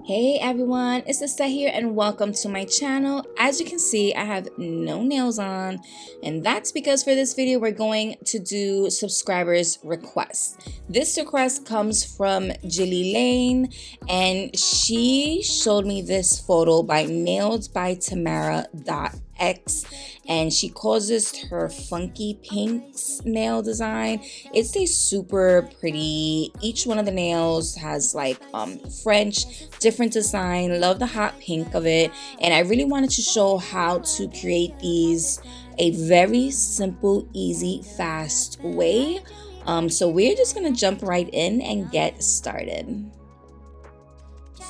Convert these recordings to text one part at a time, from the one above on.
Hey everyone, it's Lissette here and welcome to my channel. As you can see, I have no nails on, and that's because for this video we're going to do subscribers requests. This request comes from Jilly Lane, and she showed me this photo by Nailsbytamara.x, and she calls this her funky pinks nail design. It's a super pretty, each one of the nails has like French different design. Love the hot pink of it, and I really wanted to show how to create these a very simple, easy, fast way. So we're just gonna jump right in and get started.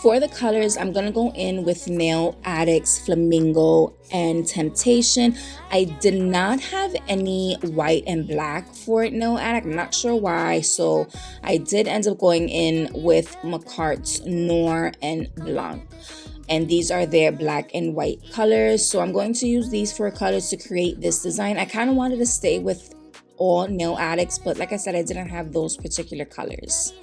For the colors, I'm gonna go in with Nail Addict's Flamingo and Temptation. I did not have any white and black for Nail Addict. I'm not sure why, so I did end up going in with McCart's Noir and Blanc. And these are their black and white colors. So I'm going to use these four colors to create this design. I kind of wanted to stay with all Nail Addicts, but like I said, I didn't have those particular colors.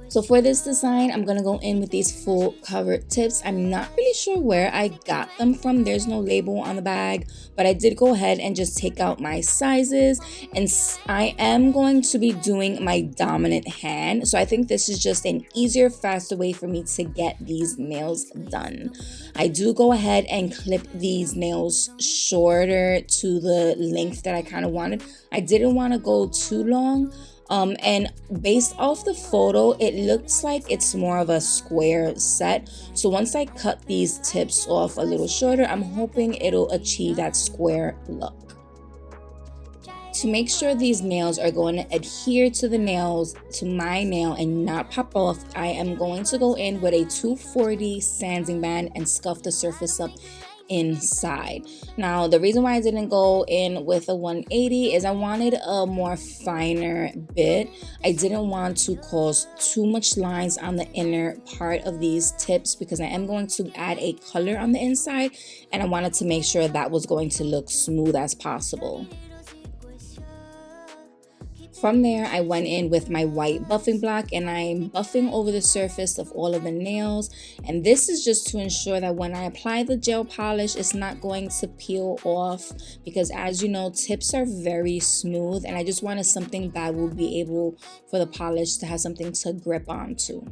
So for this design, I'm gonna go in with these full cover tips. I'm not really sure where I got them from. There's no label on the bag, but I did go ahead and just take out my sizes, and I am going to be doing my dominant hand. So I think this is just an easier, faster way for me to get these nails done. I do go ahead and clip these nails shorter to the length that I kind of wanted. I didn't want to go too long. And based off the photo, it looks like it's more of a square set. So once I cut these tips off a little shorter, I'm hoping it'll achieve that square look. To make sure these nails are going to adhere to the nails, to my nail, and not pop off, I am going to go in with a 240 sanding band and scuff the surface up inside. Now, the reason why I didn't go in with a 180 is I wanted a more finer bit. I didn't want to cause too much lines on the inner part of these tips because I am going to add a color on the inside, and I wanted to make sure that was going to look smooth as possible. From there, I went in with my white buffing block, and I'm buffing over the surface of all of the nails. And this is just to ensure that when I apply the gel polish, it's not going to peel off, because as you know, tips are very smooth, and I just wanted something that will be able for the polish to have something to grip onto.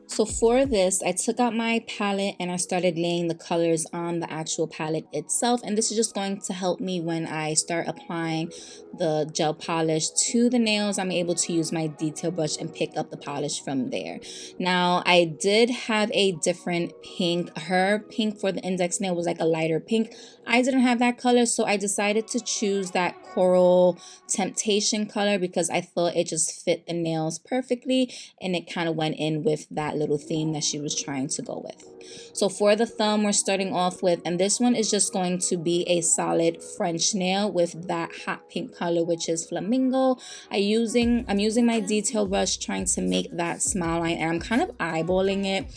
So for this, I took out my palette and I started laying the colors on the actual palette itself. And this is just going to help me when I start applying the gel polish to the nails. I'm able to use my detail brush and pick up the polish from there. Now, I did have a different pink. Her pink for the index nail was like a lighter pink. I didn't have that color, so I decided to choose that Coral Temptation color because I thought it just fit the nails perfectly, and it kind of went in with that little theme that she was trying to go with. So for the thumb, we're starting off with, and this one is just going to be a solid French nail with that hot pink color, which is Flamingo. I'm using my detail brush trying to make that smile line, and I'm kind of eyeballing it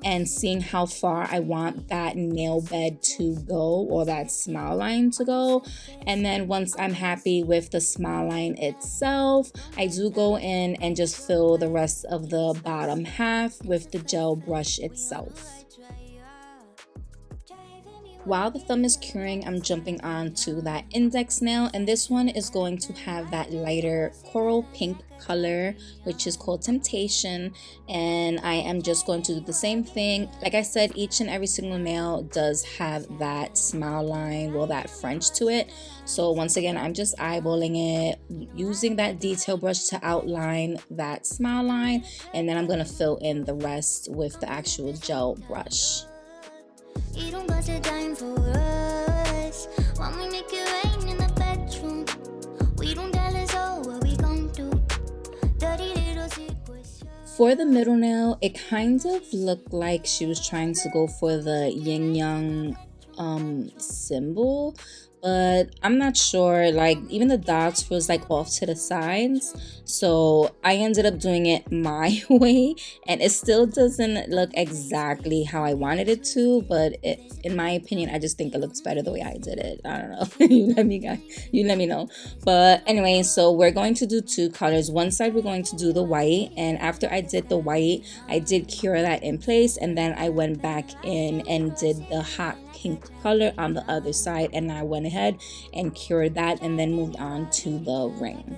and seeing how far I want that nail bed to go, or that smile line to go. And then once I'm happy with the smile line itself, I do go in and just fill the rest of the bottom half with the gel brush itself. While the thumb is curing, I'm jumping on to that index nail, and this one is going to have that lighter coral pink color, which is called Temptation, and I am just going to do the same thing. Like I said, each and every single nail does have that smile line, well, that French to it. So once again, I'm just eyeballing it, using that detail brush to outline that smile line, and then I'm going to fill in the rest with the actual gel brush. For the middle nail, it kind of looked like she was trying to go for the yin yang symbol, but I'm not sure. Like, even the dots was like off to the sides, so I ended up doing it my way, and it still doesn't look exactly how I wanted it to, but in my opinion, I just think it looks better the way I did it. I don't know. You let me know. But anyway, so we're going to do two colors. One side we're going to do the white, and after I did the white, I did cure that in place, and then I went back in and did the hot pink color on the other side, and I went ahead and cured that and then moved on to the ring.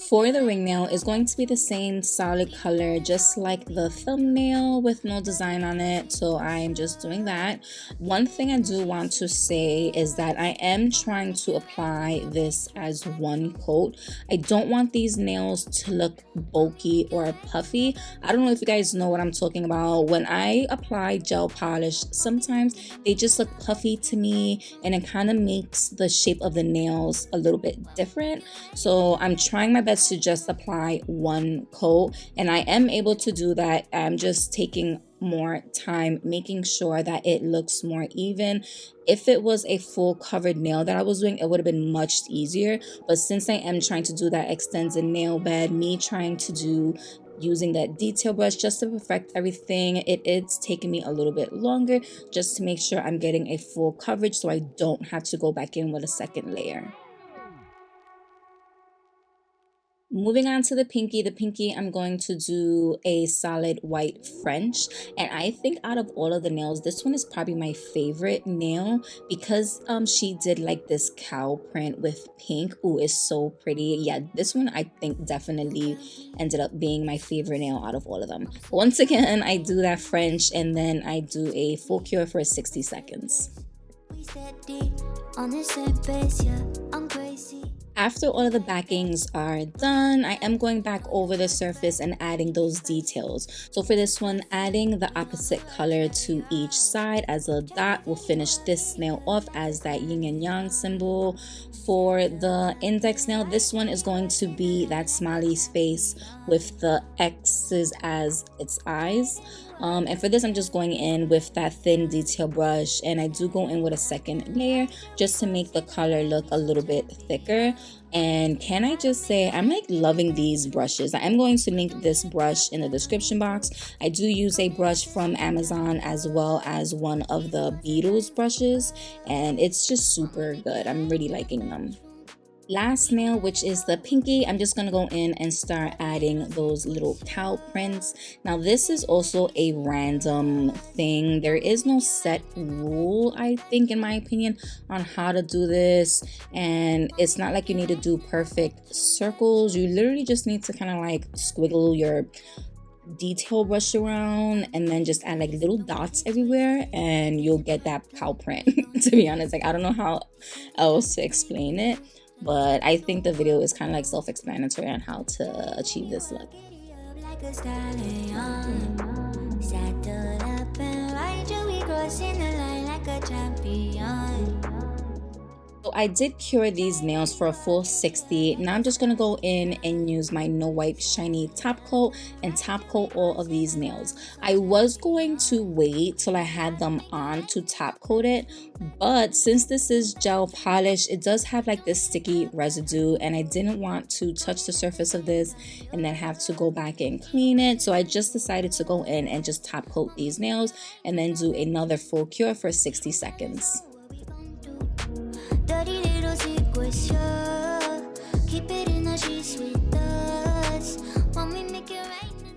For the ring nail, it's going to be the same solid color, just like the thumbnail with no design on it. So I am just doing that. One thing I do want to say is that I am trying to apply this as one coat. I don't want these nails to look bulky or puffy. I don't know if you guys know what I'm talking about. When I apply gel polish, sometimes they just look puffy to me, and it kind of makes the shape of the nails a little bit different. So I'm trying my best to just apply one coat, and I am able to do that. I'm just taking more time making sure that it looks more even. If it was a full covered nail that I was doing, it would have been much easier, but since I am trying to do that extended nail bed, me trying to do using that detail brush just to perfect everything, it's taking me a little bit longer just to make sure I'm getting a full coverage so I don't have to go back in with a second layer. Moving on to the pinky, I'm going to do a solid white French, and I think out of all of the nails, this one is probably my favorite nail because she did like this cow print with pink. Ooh, it's so pretty. Yeah, this one I think definitely ended up being my favorite nail out of all of them. Once again, I do that French, and then I do a full cure for 60 seconds. After all of the backings are done, I am going back over the surface and adding those details. So for this one, adding the opposite color to each side as a dot will finish this nail off as that yin and yang symbol. For the index nail, this one is going to be that smiley face with the X's as its eyes. And for this, I'm just going in with that thin detail brush, and I do go in with a second layer just to make the color look a little bit thicker. And can I just say, I'm like loving these brushes. I am going to link this brush in the description box. I do use a brush from Amazon as well as one of the Beetles brushes, and it's just super good. I'm really liking them. Last nail, which is the pinky, I'm just going to go in and start adding those little cow prints. Now this is also a random thing. There is no set rule, I think, in my opinion, on how to do this, and it's not like you need to do perfect circles. You literally just need to kind of like squiggle your detail brush around and then just add like little dots everywhere, and you'll get that cow print. To be honest, like I don't know how else to explain it, but I think the video is kind of like self-explanatory on how to achieve this look. So I did cure these nails for a full 60. Now I'm just going to go in and use my No Wipe Shiny top coat and top coat all of these nails. I was going to wait till I had them on to top coat it, but since this is gel polish, it does have like this sticky residue, and I didn't want to touch the surface of this and then have to go back and clean it. So I just decided to go in and just top coat these nails and then do another full cure for 60 seconds.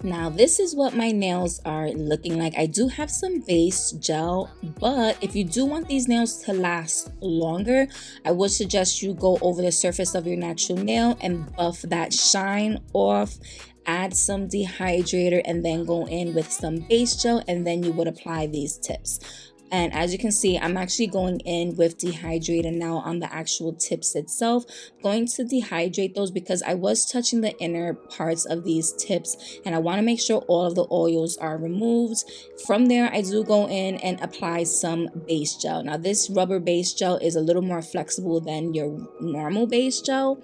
Now this is what my nails are looking like. I do have some base gel, but if you do want these nails to last longer, I would suggest you go over the surface of your natural nail and buff that shine off, add some dehydrator, and then go in with some base gel, and then you would apply these tips. And as you can see, I'm actually going in with dehydrator now on the actual tips itself. Going to dehydrate those because I was touching the inner parts of these tips and I want to make sure all of the oils are removed. From there, I do go in and apply some base gel. Now this rubber base gel is a little more flexible than your normal base gel.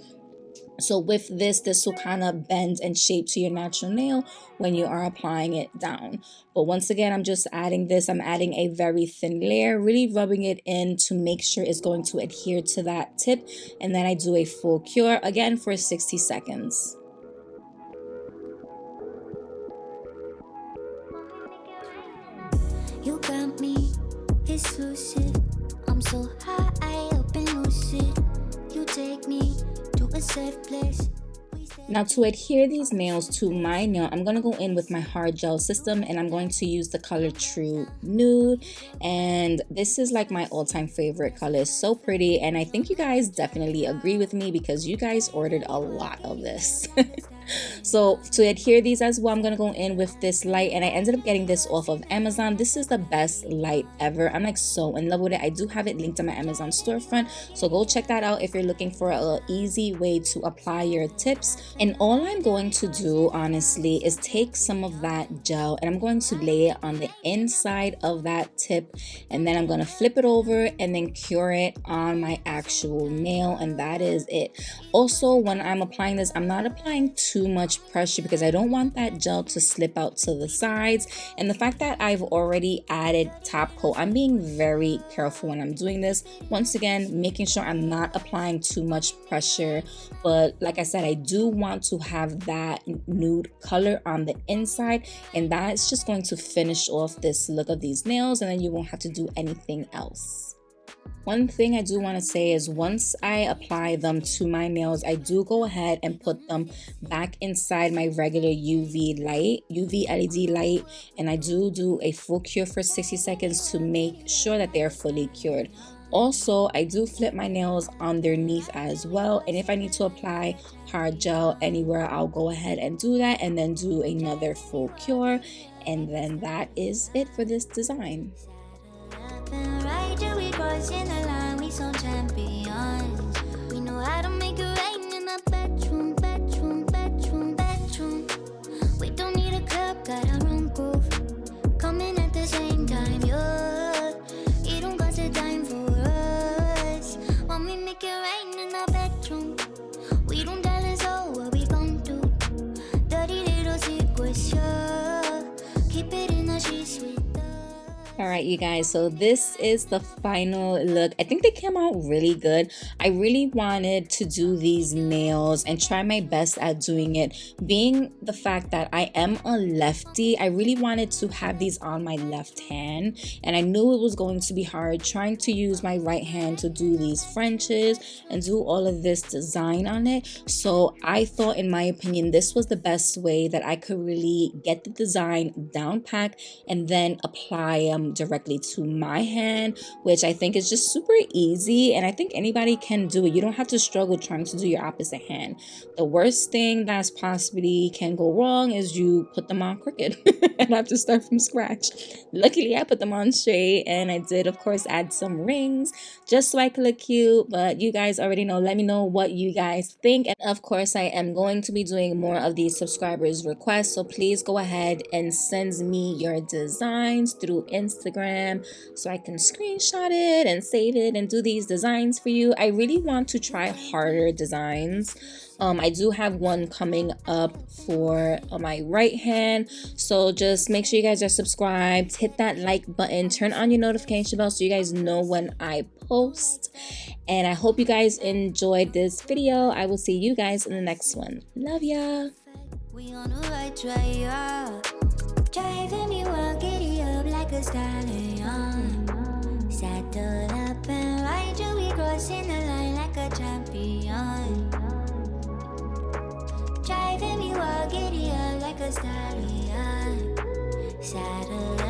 So with this will kind of bend and shape to your natural nail when you are applying it down. But once again, I'm just adding this. I'm adding a very thin layer, really rubbing it in to make sure it's going to adhere to that tip. And then I do a full cure again for 60 seconds. You got me exclusive. I'm so high up and lucid. You take me to a safe place. Now to adhere these nails to my nail, I'm going to go in with my hard gel system and I'm going to use the color True Nude. And this is like my all-time favorite color. It's so pretty and I think you guys definitely agree with me because you guys ordered a lot of this. So to adhere these as well, I'm going to go in with this light and I ended up getting this off of Amazon. This is the best light ever. I'm like so in love with it. I do have it linked on my Amazon storefront, so go check that out if you're looking for an easy way to apply your tips. And all I'm going to do honestly is take some of that gel and I'm going to lay it on the inside of that tip and then I'm going to flip it over and then cure it on my actual nail, and that is it. Also, when I'm applying this, I'm not applying too much pressure because I don't want that gel to slip out to the sides. And the fact that I've already added top coat, I'm being very careful when I'm doing this. Once again, making sure I'm not applying too much pressure. But like I said, I do want to have that nude color on the inside, and that's just going to finish off this look of these nails, and then you won't have to do anything else. One thing I do want to say is once I apply them to my nails, I do go ahead and put them back inside my regular UV LED light, and I do a full cure for 60 seconds to make sure that they are fully cured. Also, I do flip my nails underneath as well, and if I need to apply hard gel anywhere, I'll go ahead and do that and then do another full cure, and then that is it for this design. In the line, we so champions. We know how to make it rain in the bedroom. We don't need a club, got our own groove. Coming at the same time, yeah. You don't got the time for us. When we make it rain in the bedroom, we don't tell us all what we gon' do. Dirty little secrets, yeah. Keep it in the sheets with us. All right, you guys, so this is the final look. I think they came out really good. I really wanted to do these nails and try my best at doing it. Being the fact that I am a lefty, I really wanted to have these on my left hand, and I knew it was going to be hard trying to use my right hand to do these Frenches and do all of this design on it. So I thought, in my opinion, this was the best way that I could really get the design down pat and then apply them directly to my hand, which I think is just super easy, and I think anybody can do it. You don't have to struggle trying to do your opposite hand. The worst thing that's possibly can go wrong is you put them on crooked and have to start from scratch. Luckily, I put them on straight, and I did of course add some rings just so I could look cute, but you guys already know. Let me know what you guys think, and of course I am going to be doing more of these subscribers requests, so please go ahead and send me your designs through Instagram so I can screenshot it and save it and do these designs for you. I really want to try harder designs. I do have one coming up for my right hand, so just make sure you guys are subscribed, hit that like button, turn on your notification bell so you guys know when I post, and I hope you guys enjoyed this video. I will see you guys in the next one. Love ya. We on the right track, yeah. Driving me wild, giddy up like a stallion. Saddle up and ride you, we crossing the line like a champion. Driving me wild, giddy up like a stallion. Saddle